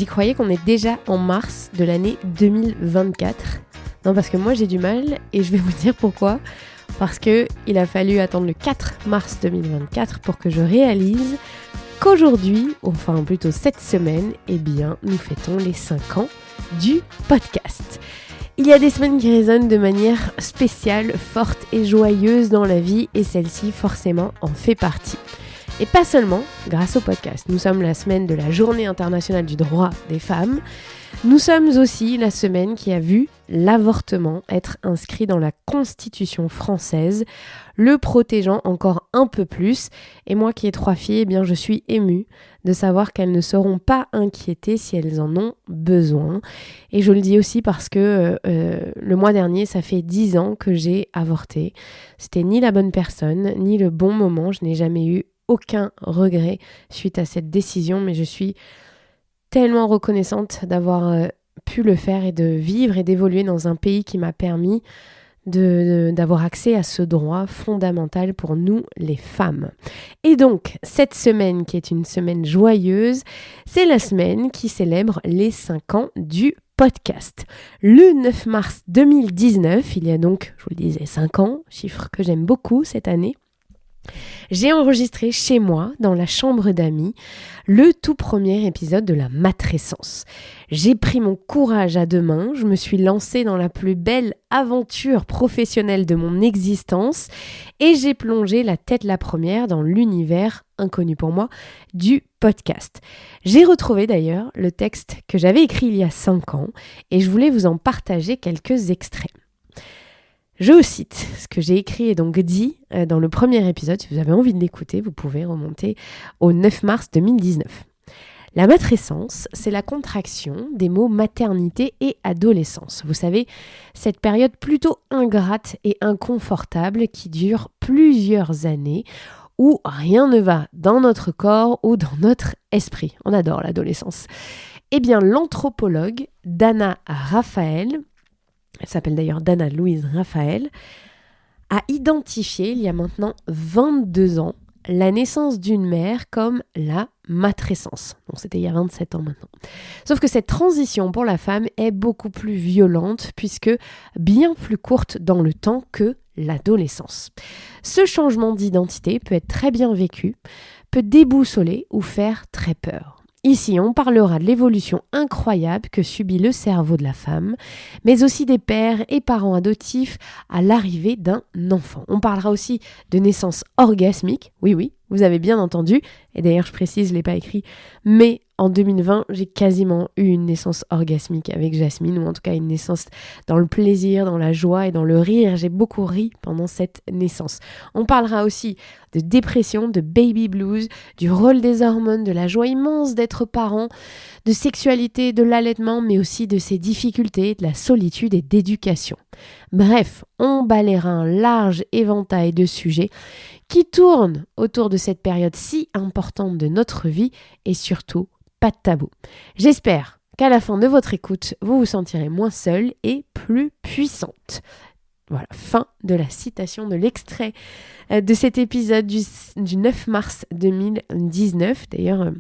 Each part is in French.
Vous y croyez qu'on est déjà en mars de l'année 2024 ? Non, parce que moi j'ai du mal et je vais vous dire pourquoi. Parce qu'il a fallu attendre le 4 mars 2024 pour que je réalise qu'aujourd'hui, enfin plutôt cette semaine, eh bien, nous fêtons les 5 ans du podcast. Il y a des semaines qui résonnent de manière spéciale, forte et joyeuse dans la vie et celle-ci forcément en fait partie. Et pas seulement grâce au podcast. Nous sommes la semaine de la Journée internationale du droit des femmes. Nous sommes aussi la semaine qui a vu l'avortement être inscrit dans la Constitution française, le protégeant encore un peu plus. Et moi qui ai 3 filles, eh bien je suis émue de savoir qu'elles ne seront pas inquiétées si elles en ont besoin. Et je le dis aussi parce que le mois dernier, ça fait 10 ans que j'ai avorté. C'était ni la bonne personne, ni le bon moment. Je n'ai jamais eu aucun regret suite à cette décision, mais je suis tellement reconnaissante d'avoir pu le faire et de vivre et d'évoluer dans un pays qui m'a permis d'avoir accès à ce droit fondamental pour nous les femmes. Et donc, cette semaine qui est une semaine joyeuse, c'est la semaine qui célèbre les 5 ans du podcast. Le 9 mars 2019, il y a donc, je vous le disais, 5 ans, chiffre que j'aime beaucoup cette année, j'ai enregistré chez moi, dans la chambre d'amis, le tout premier épisode de la matrescence. J'ai pris mon courage à 2 mains, je me suis lancée dans la plus belle aventure professionnelle de mon existence et j'ai plongé la tête la première dans l'univers inconnu pour moi du podcast. J'ai retrouvé d'ailleurs le texte que j'avais écrit il y a 5 ans et je voulais vous en partager quelques extraits. Je vous cite ce que j'ai écrit et donc dit dans le premier épisode. Si vous avez envie de l'écouter, vous pouvez remonter au 9 mars 2019. La matrescence, c'est la contraction des mots maternité et adolescence. Vous savez, cette période plutôt ingrate et inconfortable qui dure plusieurs années où rien ne va dans notre corps ou dans notre esprit. On adore l'adolescence. Eh bien, l'anthropologue Dana Raphael, elle s'appelle d'ailleurs Dana Louise Raphael, a identifié il y a maintenant 22 ans la naissance d'une mère comme la matrescence. Donc c'était il y a 27 ans maintenant. Sauf que cette transition pour la femme est beaucoup plus violente puisque bien plus courte dans le temps que l'adolescence. Ce changement d'identité peut être très bien vécu, peut déboussoler ou faire très peur. Ici, on parlera de l'évolution incroyable que subit le cerveau de la femme, mais aussi des pères et parents adoptifs à l'arrivée d'un enfant. On parlera aussi de naissance orgasmique, oui, vous avez bien entendu, et d'ailleurs je précise, je ne l'ai pas écrit, mais en 2020, j'ai quasiment eu une naissance orgasmique avec Jasmine, ou en tout cas une naissance dans le plaisir, dans la joie et dans le rire. J'ai beaucoup ri pendant cette naissance. On parlera aussi de dépression, de baby blues, du rôle des hormones, de la joie immense d'être parent, de sexualité, de l'allaitement, mais aussi de ses difficultés, de la solitude et d'éducation. Bref, on balayera un large éventail de sujets qui tournent autour de cette période si importante de notre vie et surtout pas de tabou. J'espère qu'à la fin de votre écoute, vous vous sentirez moins seule et plus puissante. Voilà, fin de la citation de l'extrait de cet épisode du 9 mars 2019. D'ailleurs,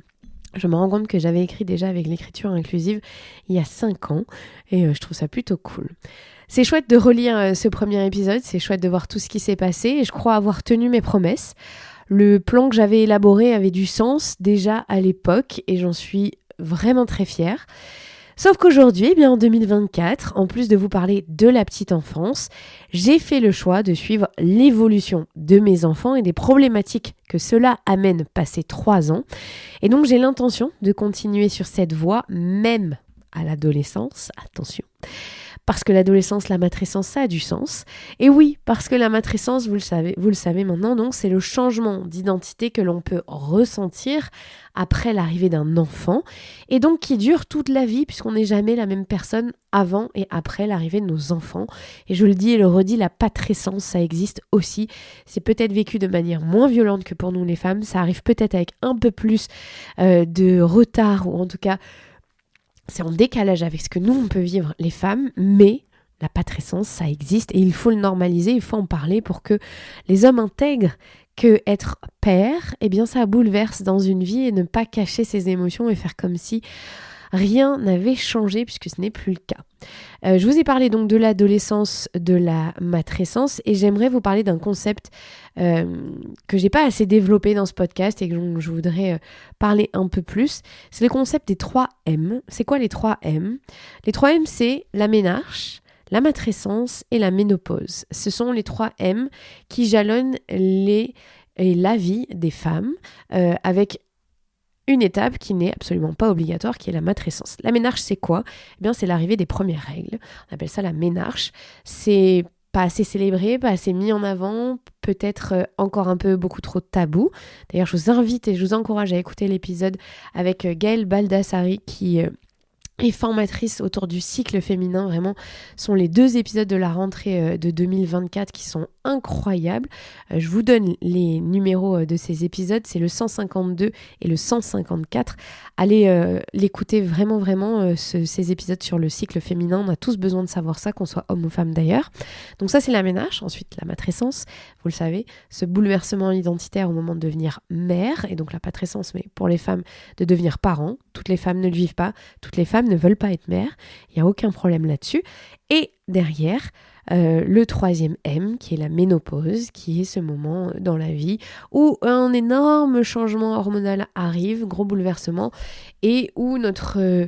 je me rends compte que j'avais écrit déjà avec l'écriture inclusive il y a 5 ans et je trouve ça plutôt cool. C'est chouette de relire ce premier épisode, c'est chouette de voir tout ce qui s'est passé et je crois avoir tenu mes promesses. Le plan que j'avais élaboré avait du sens déjà à l'époque et j'en suis vraiment très fière. Sauf qu'aujourd'hui, eh bien en 2024, en plus de vous parler de la petite enfance, j'ai fait le choix de suivre l'évolution de mes enfants et des problématiques que cela amène passé 3 ans. Et donc j'ai l'intention de continuer sur cette voie, même à l'adolescence, attention. Parce que l'adolescence, la matrescence, ça a du sens. Et oui, parce que la matrescence, vous le savez maintenant, donc c'est le changement d'identité que l'on peut ressentir après l'arrivée d'un enfant et donc qui dure toute la vie puisqu'on n'est jamais la même personne avant et après l'arrivée de nos enfants. Et je le dis et le redis, la patrescence, ça existe aussi. C'est peut-être vécu de manière moins violente que pour nous les femmes. Ça arrive peut-être avec un peu plus de retard ou en tout cas c'est en décalage avec ce que nous, on peut vivre les femmes, mais la patrescence, ça existe et il faut le normaliser, il faut en parler pour que les hommes intègrent que être père, eh bien ça bouleverse dans une vie et ne pas cacher ses émotions et faire comme si rien n'avait changé puisque ce n'est plus le cas. Je vous ai parlé donc de l'adolescence, de la matrescence et j'aimerais vous parler d'un concept que j'ai pas assez développé dans ce podcast et que je voudrais parler un peu plus. C'est le concept des 3 M. C'est quoi les 3 M ? Les 3 M, c'est la ménarche, la matrescence et la ménopause. Ce sont les 3 M qui jalonnent la vie des femmes avec une étape qui n'est absolument pas obligatoire, qui est la matrescence. La ménarche, c'est quoi ? Eh bien, c'est l'arrivée des premières règles. On appelle ça la ménarche. C'est pas assez célébré, pas assez mis en avant, peut-être encore un peu beaucoup trop tabou. D'ailleurs, je vous invite et je vous encourage à écouter l'épisode avec Gaëlle Baldassari qui et formatrice autour du cycle féminin. Vraiment, sont les 2 épisodes de la rentrée de 2024 qui sont incroyables. Je vous donne les numéros de ces épisodes, c'est le 152 et le 154. Allez l'écouter vraiment, ces épisodes sur le cycle féminin. On a tous besoin de savoir ça, qu'on soit homme ou femme d'ailleurs. Donc ça, c'est la ménarche. Ensuite, la matrescence, vous le savez, ce bouleversement identitaire au moment de devenir mère, et donc la matrescence, mais pour les femmes, de devenir parents. Toutes les femmes ne le vivent pas, toutes les femmes ne veulent pas être mères, il n'y a aucun problème là-dessus. Et derrière, le 3e M, qui est la ménopause, qui est ce moment dans la vie où un énorme changement hormonal arrive, gros bouleversement, et où notre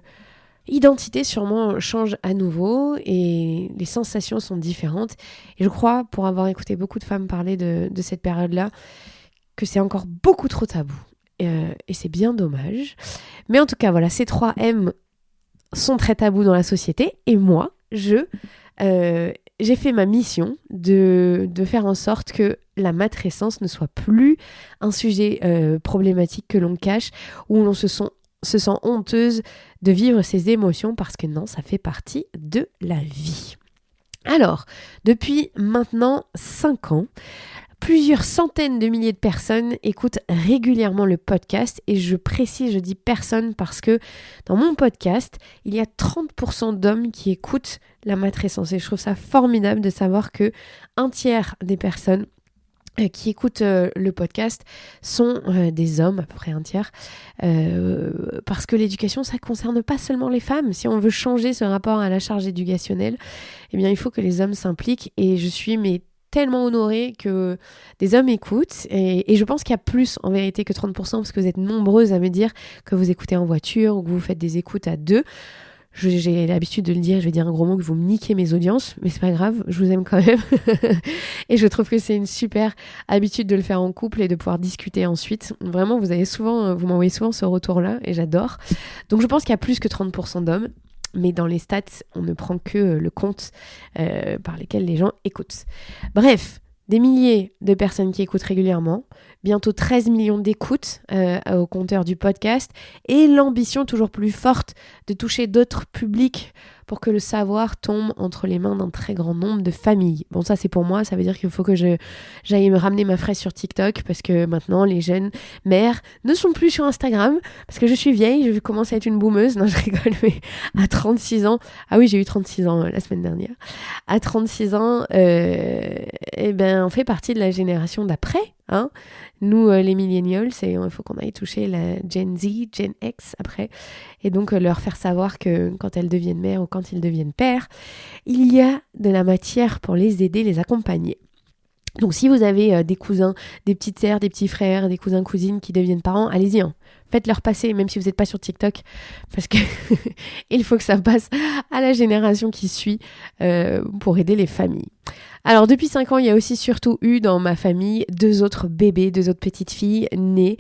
identité sûrement change à nouveau et les sensations sont différentes. Et je crois, pour avoir écouté beaucoup de femmes parler de cette période-là, que c'est encore beaucoup trop tabou. Et c'est bien dommage. Mais en tout cas, voilà, ces 3 M sont très tabous dans la société. Et moi, j'ai fait ma mission de faire en sorte que la matrescence ne soit plus un sujet problématique que l'on cache, où l'on se sent honteuse de vivre ses émotions, parce que non, ça fait partie de la vie. Alors, depuis maintenant 5 ans, plusieurs centaines de milliers de personnes écoutent régulièrement le podcast, et je précise, je dis personnes parce que dans mon podcast, il y a 30% d'hommes qui écoutent la matrescence, et je trouve ça formidable de savoir que 1/3 des personnes qui écoutent le podcast sont des hommes, à peu près 1/3, parce que l'éducation, ça ne concerne pas seulement les femmes. Si on veut changer ce rapport à la charge éducationnelle, eh bien, il faut que les hommes s'impliquent, et je suis tellement honorée que des hommes écoutent, et je pense qu'il y a plus en vérité que 30%, parce que vous êtes nombreuses à me dire que vous écoutez en voiture ou que vous faites des écoutes à 2. J'ai l'habitude de le dire, je vais dire un gros mot, que vous me niquez mes audiences, mais c'est pas grave, je vous aime quand même. Et je trouve que c'est une super habitude de le faire en couple et de pouvoir discuter ensuite. Vraiment, vous m'envoyez souvent ce retour-là, et j'adore. Donc je pense qu'il y a plus que 30% d'hommes. Mais dans les stats, on ne prend que le compte par lesquels les gens écoutent. Bref, des milliers de personnes qui écoutent régulièrement, bientôt 13 millions d'écoutes au compteur du podcast, et l'ambition toujours plus forte de toucher d'autres publics pour que le savoir tombe entre les mains d'un très grand nombre de familles. Bon, ça c'est pour moi, ça veut dire qu'il faut que j'aille me ramener ma fraise sur TikTok, parce que maintenant les jeunes mères ne sont plus sur Instagram, parce que je suis vieille, je commence à être une boomeuse. Non, je rigole, mais à 36 ans, ah oui, j'ai eu 36 ans la semaine dernière, à 36 ans, on fait partie de la génération d'après, hein. Nous, les millennials, il faut qu'on aille toucher la Gen Z, Gen X après, et donc leur faire savoir que quand elles deviennent mères ou quand ils deviennent pères, il y a de la matière pour les aider, les accompagner. Donc si vous avez des cousins, des petites sœurs, des petits frères, des cousins, cousines qui deviennent parents, allez-y, hein. Faites-leur passer, même si vous n'êtes pas sur TikTok, parce que il faut que ça passe à la génération qui suit pour aider les familles. Alors depuis 5 ans, il y a aussi surtout eu dans ma famille 2 autres bébés, 2 autres petites filles nées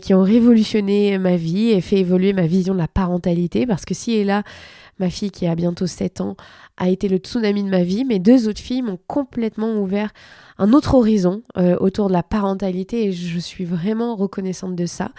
qui ont révolutionné ma vie et fait évoluer ma vision de la parentalité, parce que si et là, ma fille qui a bientôt 7 ans a été le tsunami de ma vie, mes 2 autres filles m'ont complètement ouvert un autre horizon autour de la parentalité, et je suis vraiment reconnaissante de ça.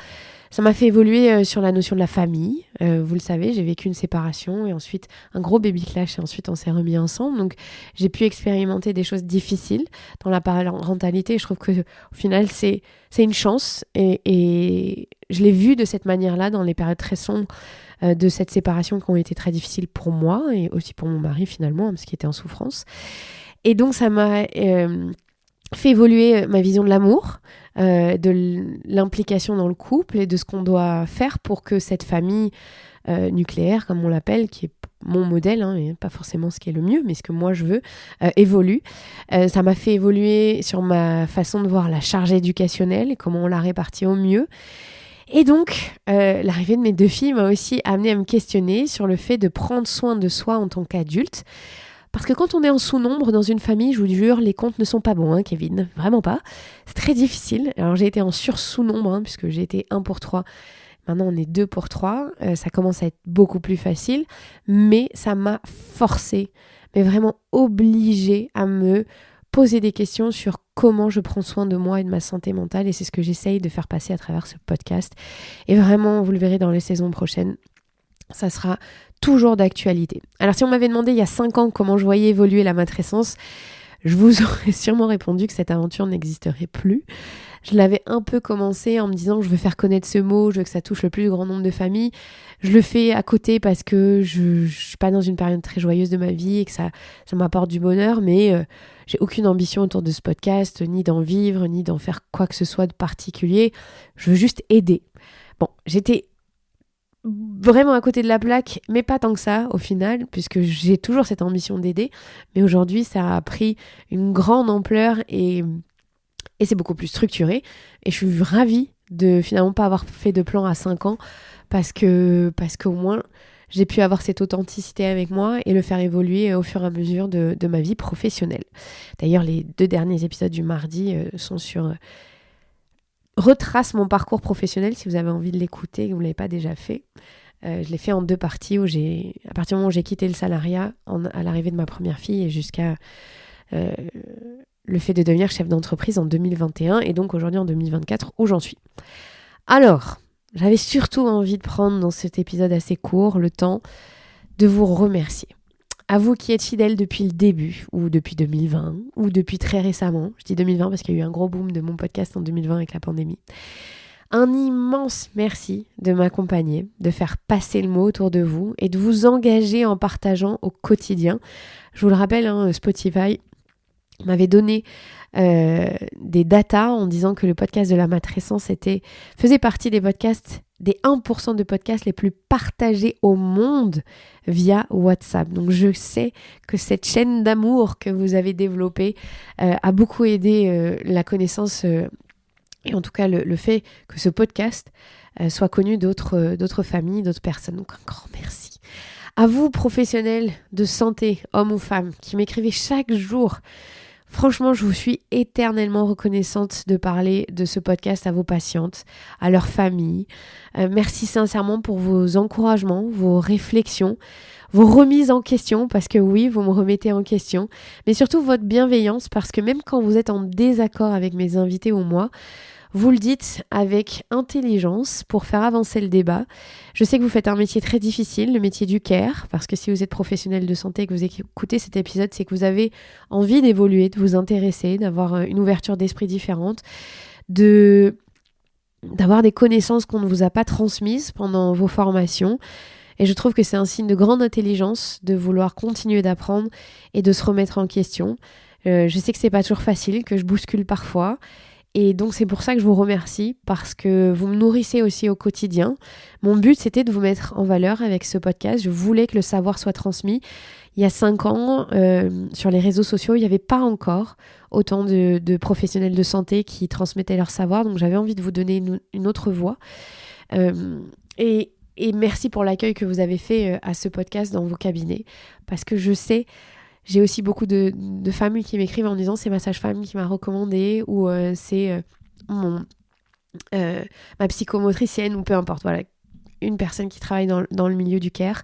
Ça m'a fait évoluer sur la notion de la famille. Vous le savez, j'ai vécu une séparation et ensuite un gros baby clash, et ensuite on s'est remis ensemble. Donc j'ai pu expérimenter des choses difficiles dans la parentalité. Je trouve que au final c'est une chance, et je l'ai vu de cette manière-là dans les périodes très sombres de cette séparation qui ont été très difficiles pour moi et aussi pour mon mari finalement, parce qu'il était en souffrance. Et donc ça m'a fait évoluer ma vision de l'amour, de l'implication dans le couple et de ce qu'on doit faire pour que cette famille nucléaire, comme on l'appelle, qui est mon modèle, et pas forcément ce qui est le mieux, mais ce que moi je veux, évolue. Ça m'a fait évoluer sur ma façon de voir la charge éducationnelle et comment on la répartit au mieux. Et donc, l'arrivée de mes 2 filles m'a aussi amené à me questionner sur le fait de prendre soin de soi en tant qu'adulte. Parce que quand on est en sous-nombre dans une famille, je vous jure, les comptes ne sont pas bons, Kevin. Vraiment pas. C'est très difficile. Alors, j'ai été en sur-sous-nombre, puisque j'ai été 1 pour 3. Maintenant, on est 2 pour 3. Ça commence à être beaucoup plus facile. Mais ça m'a forcé, mais vraiment obligée à me poser des questions sur comment je prends soin de moi et de ma santé mentale. Et c'est ce que j'essaye de faire passer à travers ce podcast. Et vraiment, vous le verrez dans les saisons prochaines, ça sera toujours d'actualité. Alors si on m'avait demandé il y a 5 ans comment je voyais évoluer la matrescence, je vous aurais sûrement répondu que cette aventure n'existerait plus. Je l'avais un peu commencé en me disant que je veux faire connaître ce mot, je veux que ça touche le plus grand nombre de familles. Je le fais à côté parce que je suis pas dans une période très joyeuse de ma vie et que ça m'apporte du bonheur, mais j'ai aucune ambition autour de ce podcast, ni d'en vivre, ni d'en faire quoi que ce soit de particulier. Je veux juste aider. Bon, j'étais vraiment à côté de la plaque, mais pas tant que ça au final, puisque j'ai toujours cette ambition d'aider. Mais aujourd'hui, ça a pris une grande ampleur et c'est beaucoup plus structuré. Et je suis ravie de finalement pas avoir fait de plan à 5 ans parce qu'au moins j'ai pu avoir cette authenticité avec moi et le faire évoluer au fur et à mesure de ma vie professionnelle. D'ailleurs, les 2 derniers épisodes du mardi sont sur... retrace mon parcours professionnel si vous avez envie de l'écouter et que vous ne l'avez pas déjà fait. Je l'ai fait en 2 parties où à partir du moment où j'ai quitté le salariat à l'arrivée de ma première fille et jusqu'à le fait de devenir chef d'entreprise en 2021 et donc aujourd'hui en 2024 où j'en suis. Alors, j'avais surtout envie de prendre dans cet épisode assez court le temps de vous remercier. À vous qui êtes fidèles depuis le début, ou depuis 2020, ou depuis très récemment. Je dis 2020 parce qu'il y a eu un gros boom de mon podcast en 2020 avec la pandémie. Un immense merci de m'accompagner, de faire passer le mot autour de vous et de vous engager en partageant au quotidien. Je vous le rappelle, Spotify m'avait donné des datas en disant que le podcast de la matrescence faisait partie des 1% de podcasts les plus partagés au monde via WhatsApp. Donc je sais que cette chaîne d'amour que vous avez développée a beaucoup aidé la connaissance et en tout cas le fait que ce podcast soit connu d'autres familles, d'autres personnes. Donc un grand merci. À vous, professionnels de santé, hommes ou femmes, qui m'écrivez chaque jour. Franchement, je vous suis éternellement reconnaissante de parler de ce podcast à vos patientes, à leurs familles. Merci sincèrement pour vos encouragements, vos réflexions, vos remises en question, parce que oui, vous me remettez en question, mais surtout votre bienveillance, parce que même quand vous êtes en désaccord avec mes invités ou moi, vous le dites avec intelligence pour faire avancer le débat. Je sais que vous faites un métier très difficile, le métier du care, parce que si vous êtes professionnel de santé et que vous écoutez cet épisode, c'est que vous avez envie d'évoluer, de vous intéresser, d'avoir une ouverture d'esprit différente, d'avoir des connaissances qu'on ne vous a pas transmises pendant vos formations. Et je trouve que c'est un signe de grande intelligence de vouloir continuer d'apprendre et de se remettre en question. Je sais que c'est pas toujours facile, que je bouscule parfois. Et donc c'est pour ça que je vous remercie, parce que vous me nourrissez aussi au quotidien. Mon but, c'était de vous mettre en valeur avec ce podcast. Je voulais que le savoir soit transmis. Il y a 5 ans, sur les réseaux sociaux, il n'y avait pas encore autant de professionnels de santé qui transmettaient leur savoir. Donc j'avais envie de vous donner une autre voix. Et merci pour l'accueil que vous avez fait à ce podcast dans vos cabinets, parce que je sais... J'ai aussi beaucoup de femmes qui m'écrivent en disant c'est ma sage-femme qui m'a recommandé ou c'est ma psychomotricienne ou peu importe. Voilà, une personne qui travaille dans le milieu du care.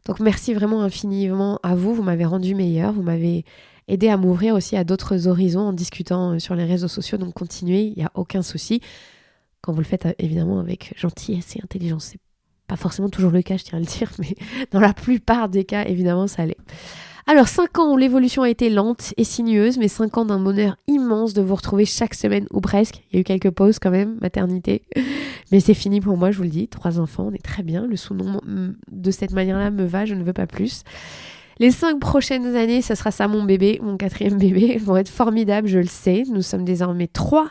Donc merci vraiment infiniment à vous. Vous m'avez rendu meilleure. Vous m'avez aidé à m'ouvrir aussi à d'autres horizons en discutant sur les réseaux sociaux. Donc continuez, il n'y a aucun souci. Quand vous le faites évidemment avec gentillesse et intelligence. C'est pas forcément toujours le cas, je tiens à le dire, mais dans la plupart des cas, évidemment, ça l'est. Alors 5 ans où l'évolution a été lente et sinueuse, mais 5 ans d'un bonheur immense de vous retrouver chaque semaine ou presque. Il y a eu quelques pauses quand même, maternité, mais c'est fini pour moi, je vous le dis. 3 enfants, on est très bien, le sous-nom de cette manière-là me va, je ne veux pas plus. Les 5 prochaines années, ça sera ça mon bébé, mon 4e bébé, vont être formidables, je le sais. Nous sommes désormais 3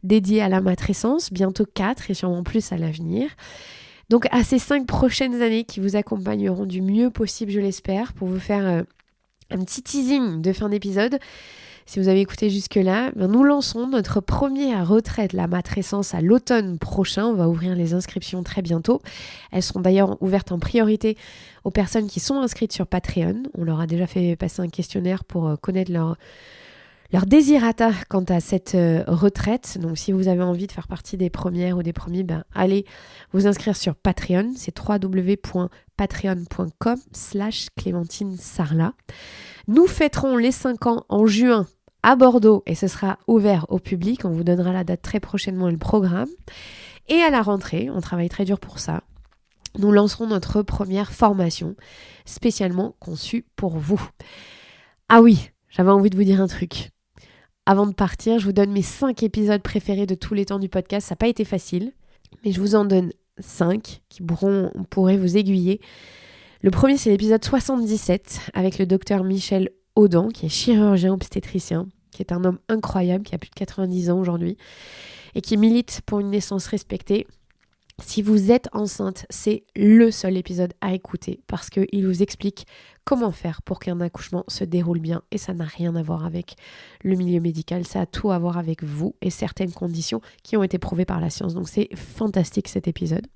dédiés à la matrescence, bientôt 4 et sûrement plus à l'avenir. Donc à ces 5 prochaines années qui vous accompagneront du mieux possible, je l'espère, pour vous faire un petit teasing de fin d'épisode. Si vous avez écouté jusque-là, nous lançons notre première retraite, la matrescence, à l'automne prochain. On va ouvrir les inscriptions très bientôt. Elles seront d'ailleurs ouvertes en priorité aux personnes qui sont inscrites sur Patreon. On leur a déjà fait passer un questionnaire pour connaître leur désirata quant à cette retraite. Donc si vous avez envie de faire partie des premières ou des premiers, allez vous inscrire sur Patreon. C'est www.patreon.com/Clémentine Sarlat. Nous fêterons les 5 ans en juin à Bordeaux et ce sera ouvert au public. On vous donnera la date très prochainement et le programme. Et à la rentrée, on travaille très dur pour ça. Nous lancerons notre première formation spécialement conçue pour vous. Ah oui, j'avais envie de vous dire un truc. Avant de partir, je vous donne mes 5 épisodes préférés de tous les temps du podcast. Ça n'a pas été facile, mais je vous en donne 5 qui pourraient vous aiguiller. Le premier, c'est l'épisode 77 avec le docteur Michel Audin, qui est chirurgien obstétricien, qui est un homme incroyable, qui a plus de 90 ans aujourd'hui et qui milite pour une naissance respectée. Si vous êtes enceinte, c'est le seul épisode à écouter parce qu'il vous explique comment faire pour qu'un accouchement se déroule bien et ça n'a rien à voir avec le milieu médical, ça a tout à voir avec vous et certaines conditions qui ont été prouvées par la science. Donc c'est fantastique cet épisode.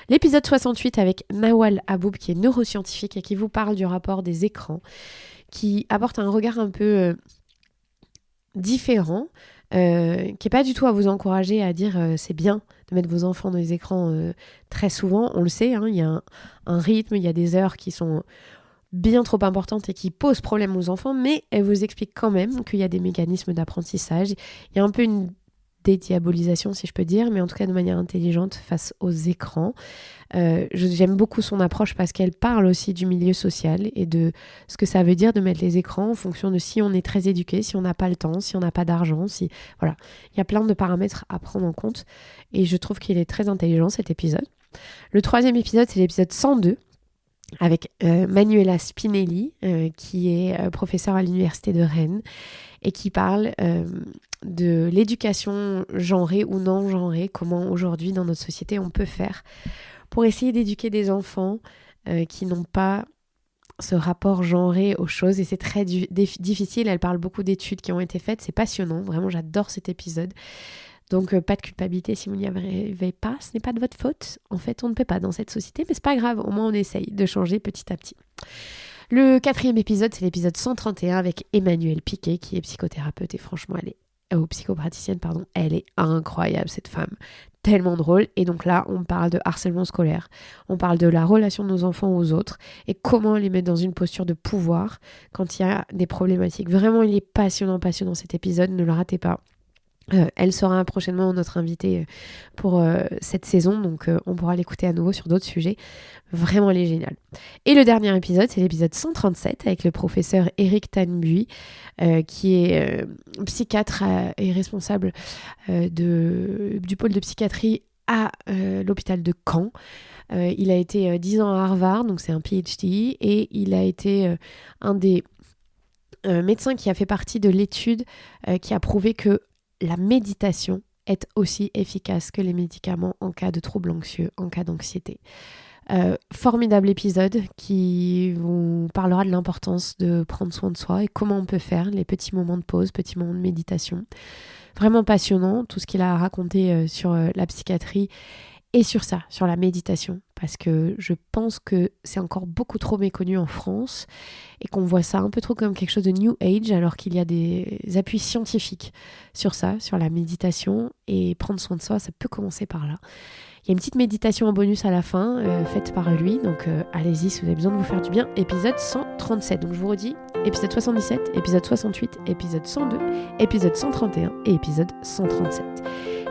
L'épisode 68 avec Nawal Aboub qui est neuroscientifique et qui vous parle du rapport des écrans, qui apporte un regard un peu différent, qui n'est pas du tout à vous encourager à dire c'est bien de mettre vos enfants dans les écrans très souvent. On le sait, il y a un rythme, il y a des heures qui sont bien trop importantes et qui posent problème aux enfants, mais elle vous explique quand même qu'il y a des mécanismes d'apprentissage. Il y a un peu une dédiabolisation, si je peux dire, mais en tout cas de manière intelligente face aux écrans. J'aime beaucoup son approche parce qu'elle parle aussi du milieu social et de ce que ça veut dire de mettre les écrans en fonction de si on est très éduqué, si on n'a pas le temps, si on n'a pas d'argent, voilà. Il y a plein de paramètres à prendre en compte et je trouve qu'il est très intelligent cet épisode. Le 3e épisode, c'est l'épisode 102 avec Manuela Spinelli, qui est professeure à l'université de Rennes et qui parle de l'éducation genrée ou non genrée, comment aujourd'hui dans notre société on peut faire pour essayer d'éduquer des enfants qui n'ont pas ce rapport genré aux choses et c'est très difficile. Elle parle beaucoup d'études qui ont été faites, c'est passionnant, vraiment j'adore cet épisode. Donc pas de culpabilité si vous n'y arrivez pas, ce n'est pas de votre faute. En fait, on ne peut pas dans cette société, mais c'est pas grave, au moins on essaye de changer petit à petit. Le 4e épisode, c'est l'épisode 131 avec Emmanuelle Piquet, qui est psychothérapeute et franchement, psychopraticienne, elle est incroyable cette femme, tellement drôle. Et donc là, on parle de harcèlement scolaire, on parle de la relation de nos enfants aux autres et comment les mettre dans une posture de pouvoir quand il y a des problématiques. Vraiment, il est passionnant cet épisode, ne le ratez pas. Elle sera prochainement notre invitée pour cette saison, donc on pourra l'écouter à nouveau sur d'autres sujets. Vraiment, elle est géniale. Et le dernier épisode, c'est l'épisode 137 avec le professeur Eric Tanbuy, qui est psychiatre et responsable du pôle de psychiatrie à l'hôpital de Caen. Il a été 10 ans à Harvard, donc c'est un PhD, et il a été un des médecins qui a fait partie de l'étude qui a prouvé que la méditation est aussi efficace que les médicaments en cas de troubles anxieux, en cas d'anxiété. Formidable épisode qui vous parlera de l'importance de prendre soin de soi et comment on peut faire les petits moments de pause, petits moments de méditation. Vraiment passionnant, tout ce qu'il a raconté sur la psychiatrie et sur ça, sur la méditation, parce que je pense que c'est encore beaucoup trop méconnu en France et qu'on voit ça un peu trop comme quelque chose de New Age alors qu'il y a des appuis scientifiques sur ça, sur la méditation et prendre soin de soi, ça peut commencer par là. Il y a une petite méditation en bonus à la fin, faite par lui, donc allez-y si vous avez besoin de vous faire du bien, épisode 137. Donc je vous redis, épisode 77, épisode 68, épisode 102, épisode 131 et épisode 137.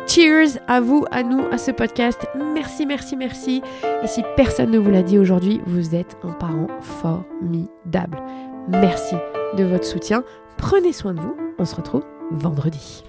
Cheers à vous, à nous, à ce podcast. Merci. Et si personne ne vous l'a dit aujourd'hui, vous êtes un parent formidable. Merci de votre soutien. Prenez soin de vous. On se retrouve vendredi.